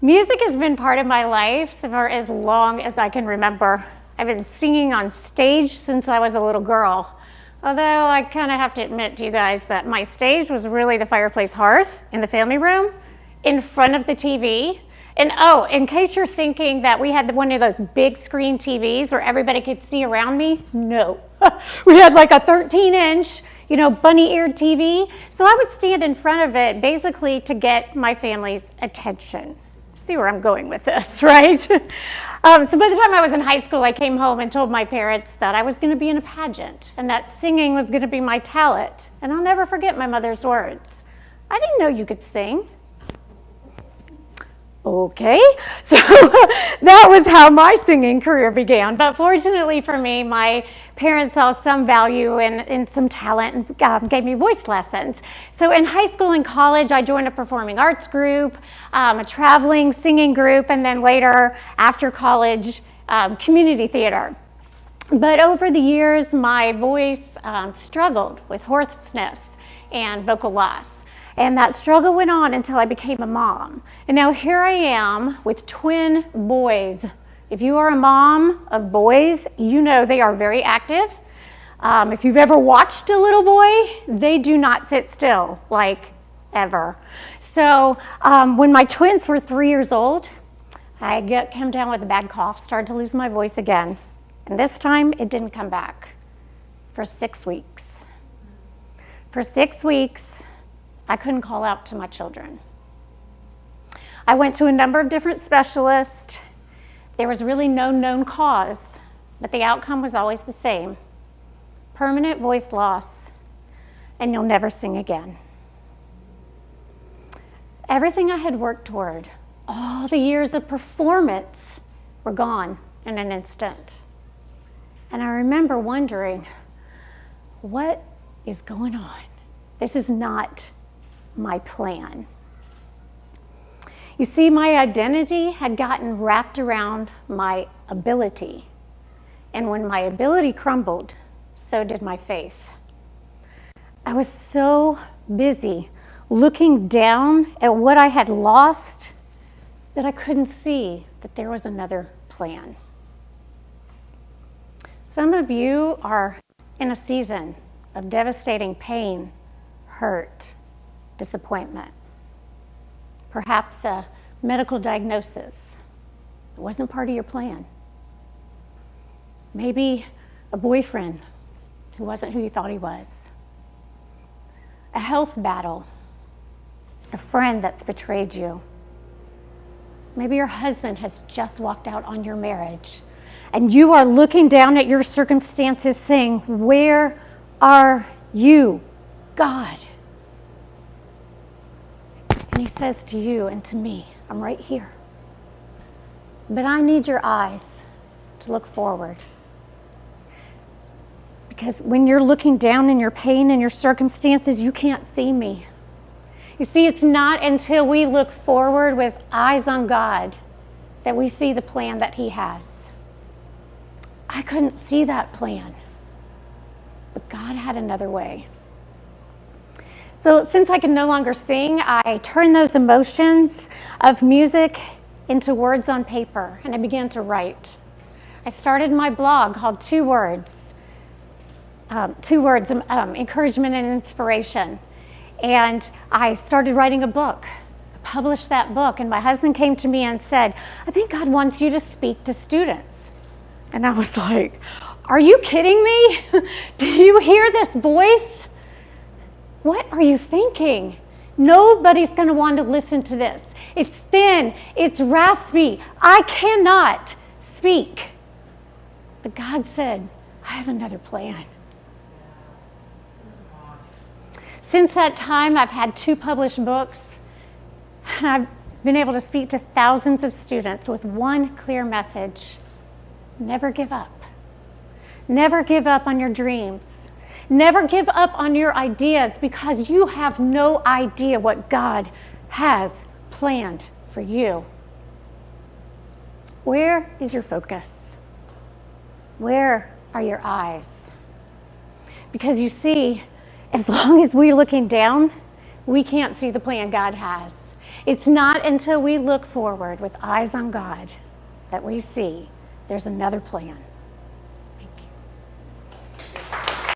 Music has been part of my life for as long as I can remember. I've been singing on stage since I was a little girl. Although I kind of have to admit to you guys that my stage was really the fireplace hearth in the family room in front of the TV. And oh, in case you're thinking that we had one of those big screen TVs where everybody could see around me, no. We had like a 13-inch, bunny-eared TV. So I would stand in front of it basically to get my family's attention. See where I'm going with this, right? So by the time I was in high school, I came home and told my parents that I was going to be in a pageant and that singing was going to be my talent. And I'll never forget my mother's words. I didn't know you could sing. Okay, so that was how my singing career began. But fortunately for me, my parents saw some value in some talent and gave me voice lessons. So in high school and college, I joined a performing arts group, a traveling singing group, and then later, after college, community theater. But over the years, my voice struggled with hoarseness and vocal loss. And that struggle went on until I became a mom. And now here I am with twin boys. If you are a mom of boys, you know they are very active. If you've ever watched a little boy, they do not sit still, like ever. So when my twins were 3 years old, I came down with a bad cough, started to lose my voice again. And this time it didn't come back for 6 weeks. For 6 weeks, I couldn't call out to my children. I went to a number of different specialists. There was really no known cause, but the outcome was always the same. Permanent voice loss, and you'll never sing again. Everything I had worked toward, all the years of performance, were gone in an instant. And I remember wondering, what is going on? This is not my plan. You see, my identity had gotten wrapped around my ability. And when my ability crumbled, so did my faith. I was so busy looking down at what I had lost that I couldn't see that there was another plan. Some of you are in a season of devastating pain, hurt, disappointment, perhaps a medical diagnosis that wasn't part of your plan. Maybe a boyfriend who wasn't who you thought he was. A health battle, a friend that's betrayed you. Maybe your husband has just walked out on your marriage and you are looking down at your circumstances saying, "Where are you, God?" And he says to you and to me, "I'm right here. But I need your eyes to look forward." Because when you're looking down in your pain and your circumstances, you can't see me. You see, it's not until we look forward with eyes on God that we see the plan that he has. I couldn't see that plan, but God had another way. So since I can no longer sing, I turned those emotions of music into words on paper, and I began to write. I started my blog called Two Words, Encouragement and Inspiration. And I started writing a book. I published that book, and my husband came to me and said, "I think God wants you to speak to students." And I was like, "Are you kidding me? Do you hear this voice? What are you thinking? Nobody's going to want to listen to this. It's thin, it's raspy. I cannot speak." But God said, "I have another plan." Since that time, I've had 2 published books, and I've been able to speak to thousands of students with one clear message: never give up. Never give up on your dreams. Never give up on your ideas, because you have no idea what God has planned for you. Where is your focus? Where are your eyes? Because you see, as long as we're looking down, we can't see the plan God has. It's not until we look forward with eyes on God that we see there's another plan.